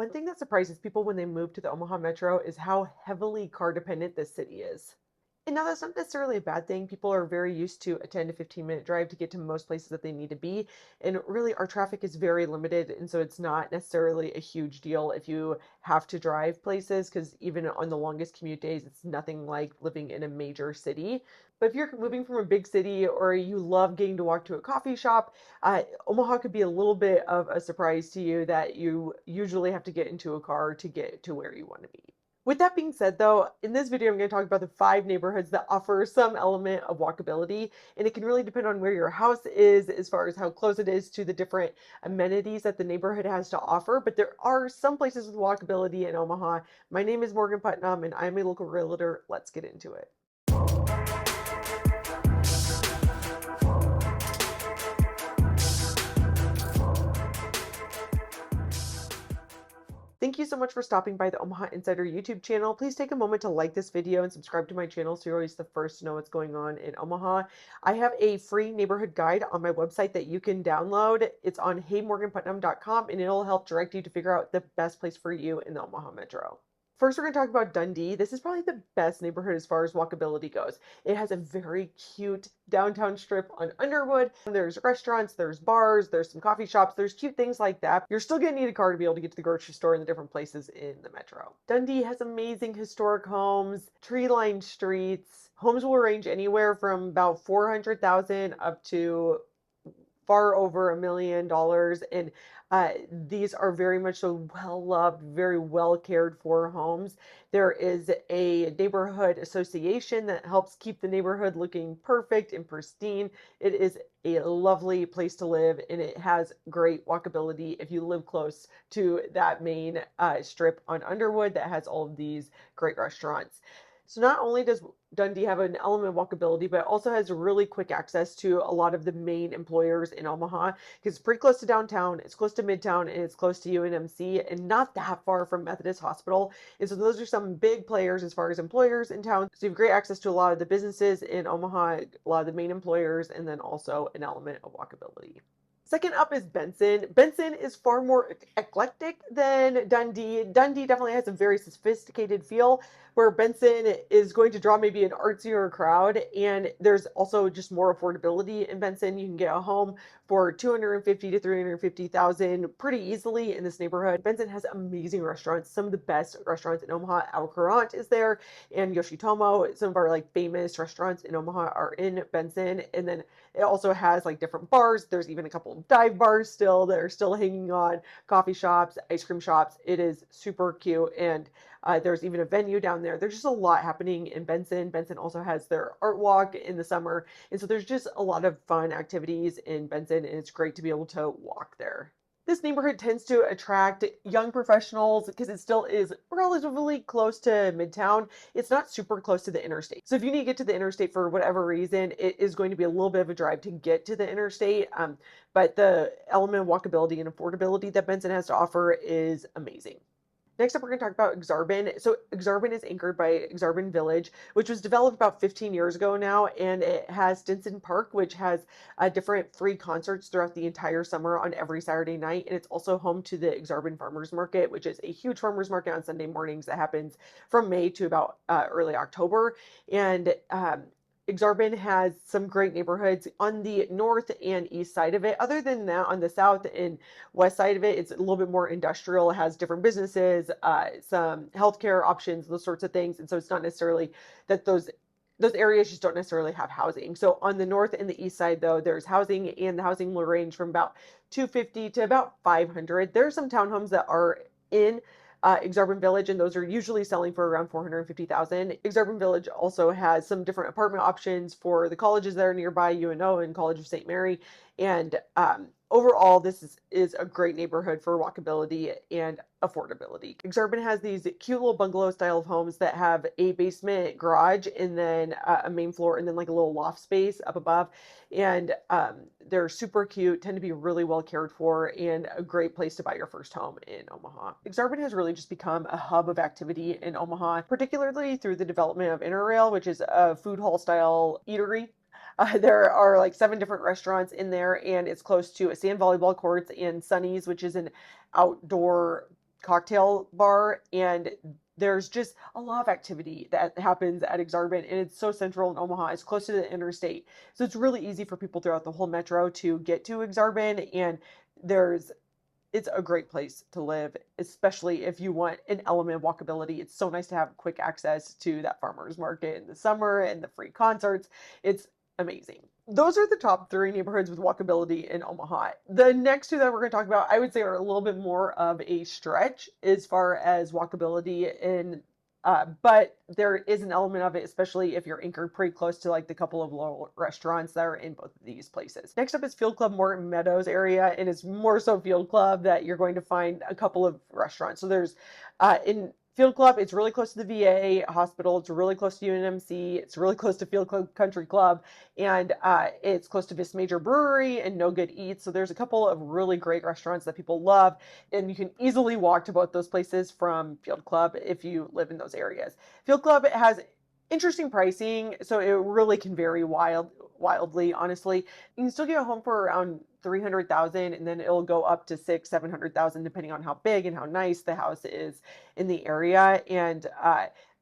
One thing that surprises people when they move to the Omaha metro is how heavily car dependent this city is. And now that's not necessarily a bad thing. People are very used to a 10 to 15-minute drive to get to most places that they need to be. And really, our traffic is very limited. And so it's not necessarily a huge deal if you have to drive places, because even on the longest commute days, it's nothing like living in a major city. But if you're moving from a big city or you love getting to walk to a coffee shop, Omaha could be a little bit of a surprise to you that you usually have to get into a car to get to where you want to be. With that being said, though, in this video, I'm going to talk about the 5 neighborhoods that offer some element of walkability, and it can really depend on where your house is as far as how close it is to the different amenities that the neighborhood has to offer. But there are some places with walkability in Omaha. My name is Morgan Putnam, and I'm a local realtor. Let's get into it. Thank you so much for stopping by the Omaha Insider YouTube channel. Please take a moment to like this video and subscribe to my channel so you're always the first to know what's going on in Omaha. I have a free neighborhood guide on my website that you can download. It's on heymorganputnam.com, and it'll help direct you to figure out the best place for you in the Omaha metro. First, we're going to talk about Dundee. This is probably the best neighborhood as far as walkability goes. It has a very cute downtown strip on Underwood. There's restaurants, there's bars, there's some coffee shops, there's cute things like that. You're still going to need a car to be able to get to the grocery store and the different places in the metro. Dundee has amazing historic homes, tree-lined streets. Homes will range anywhere from about 400,000 up to far over $1 million. And these are very much so well-loved, very well cared for homes. There is a neighborhood association that helps keep the neighborhood looking perfect and pristine. It is a lovely place to live, and it has great walkability if you live close to that main strip on Underwood that has all of these great restaurants. So not only does Dundee have an element of walkability, but it also has really quick access to a lot of the main employers in Omaha, because it's pretty close to downtown, it's close to Midtown, and it's close to UNMC, and not that far from Methodist Hospital. And so those are some big players as far as employers in town. So you have great access to a lot of the businesses in Omaha, a lot of the main employers, and then also an element of walkability. Second up is Benson. Benson is far more eclectic than Dundee. Dundee definitely has a very sophisticated feel, where Benson is going to draw maybe an artsier crowd. And there's also just more affordability in Benson. You can get a home for 250 to 350,000 pretty easily in this neighborhood. Benson has amazing restaurants, some of the best restaurants in Omaha. Al Courant is there, and Yoshitomo. Some of our famous restaurants in Omaha are in Benson. And then it also has different bars. There's even a couple of dive bars still that are still hanging on, coffee shops, ice cream shops. It is super cute. And there's even a venue down there. There's just a lot happening in Benson. Benson also has their art walk in the summer. And so there's just a lot of fun activities in Benson, and it's great to be able to walk there. This neighborhood tends to attract young professionals because it still is relatively close to Midtown. It's not super close to the interstate. So if you need to get to the interstate for whatever reason, it is going to be a little bit of a drive to get to the interstate. But the element of walkability and affordability that Benson has to offer is amazing. Next up, we're going to talk about Aksarben. So Aksarben is anchored by Aksarben Village, which was developed about 15 years ago now, and it has Stinson Park, which has different free concerts throughout the entire summer on every Saturday night. And it's also home to the Aksarben Farmers Market, which is a huge farmers market on Sunday mornings that happens from May to about early October. And Aksarben has some great neighborhoods on the north and east side of it. Other than that, on the south and west side of it, it's a little bit more industrial. It has different businesses, some healthcare options, those sorts of things. And so it's not necessarily that those areas just don't necessarily have housing. So on the north and the east side, though, there's housing, and the housing will range from about 250 to about 500. There are some townhomes that are in Aksarben Village, and those are usually selling for around 450,000. Aksarben Village also has some different apartment options for the colleges that are nearby, UNO and College of St. Mary. And overall, this is a great neighborhood for walkability and affordability. Aksarben has these cute little bungalow style of homes that have a basement garage, and then a main floor, and then a little loft space up above. And they're super cute, tend to be really well cared for, and a great place to buy your first home in Omaha. Aksarben has really just become a hub of activity in Omaha, particularly through the development of Interrail, which is a food hall style eatery. There are 7 different restaurants in there, and it's close to a sand volleyball courts and Sunny's, which is an outdoor cocktail bar, and there's just a lot of activity that happens at Aksarben, and it's so central in Omaha. It's close to the interstate, so it's really easy for people throughout the whole metro to get to Aksarben, and there's it's a great place to live, especially if you want an element of walkability. It's so nice to have quick access to that farmers market in the summer and the free concerts. It's amazing. Those are the top three neighborhoods with walkability in Omaha. The next two that we're going to talk about, I would say, are a little bit more of a stretch as far as walkability in but there is an element of it, especially if you're anchored pretty close to like the couple of little restaurants that are in both of these places. Next up is Field Club Morton Meadows area, and it's more so Field Club that you're going to find a couple of restaurants. So there's in Field Club, it's really close to the VA hospital. It's really close to UNMC. It's really close to Field Club Country Club, and it's close to Vis Major Brewery and No Good Eats. So there's a couple of really great restaurants that people love, and you can easily walk to both those places from Field Club if you live in those areas. Field Club has interesting pricing, so it really can vary wildly, honestly. You can still get a home for around 300,000, and then it'll go up to 700,000 depending on how big and how nice the house is in the area. And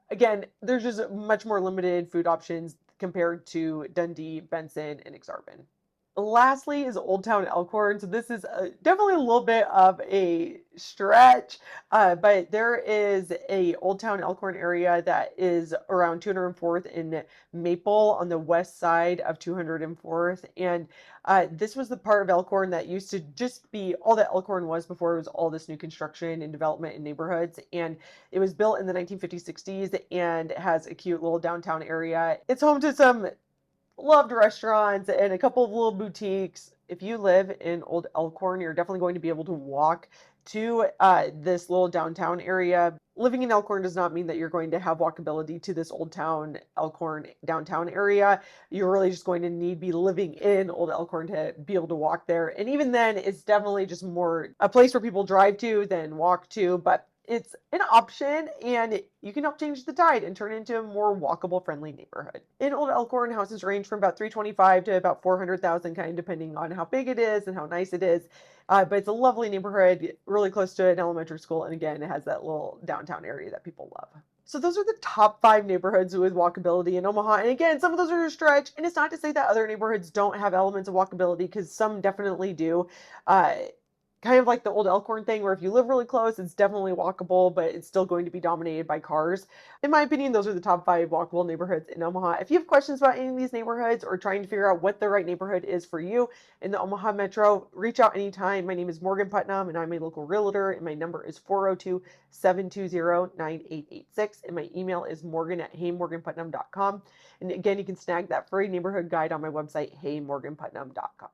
again, there's just much more limited food options compared to Dundee, Benson, and Aksarben. Lastly is Olde Towne Elkhorn. So this is definitely a little bit of a stretch, but there is a Olde Towne Elkhorn area that is around 204th and Maple on the west side of 204th. And this was the part of Elkhorn that used to just be all that Elkhorn was before it was all this new construction and development in neighborhoods. And it was built in the 1950s, 60s, and has a cute little downtown area. It's home to some loved restaurants and a couple of little boutiques. If you live in Olde Elkhorn, you're definitely going to be able to walk to this little downtown area. Living in Elkhorn does not mean that you're going to have walkability to this Olde Towne Elkhorn downtown area. You're really just going to need to be living in Olde Elkhorn to be able to walk there. And even then, it's definitely just more a place where people drive to than walk to, but it's an option, and you can help change the tide and turn it into a more walkable friendly neighborhood. In Olde Elkhorn, houses range from about 325 to about 400,000, kind of depending on how big it is and how nice it is. But it's a lovely neighborhood, really close to an elementary school, and again, it has that little downtown area that people love. So those are the top 5 neighborhoods with walkability in Omaha. And again, some of those are a stretch, and it's not to say that other neighborhoods don't have elements of walkability, because some definitely do. Kind of like the Olde Elkhorn thing, where if you live really close, it's definitely walkable, but it's still going to be dominated by cars. In my opinion, those are the top 5 walkable neighborhoods in Omaha. If you have questions about any of these neighborhoods or trying to figure out what the right neighborhood is for you in the Omaha Metro, reach out anytime. My name is Morgan Putnam, and I'm a local realtor, and my number is 402-720-9886, and my email is morgan@heymorganputnam.com. And again, you can snag that free neighborhood guide on my website, heymorganputnam.com.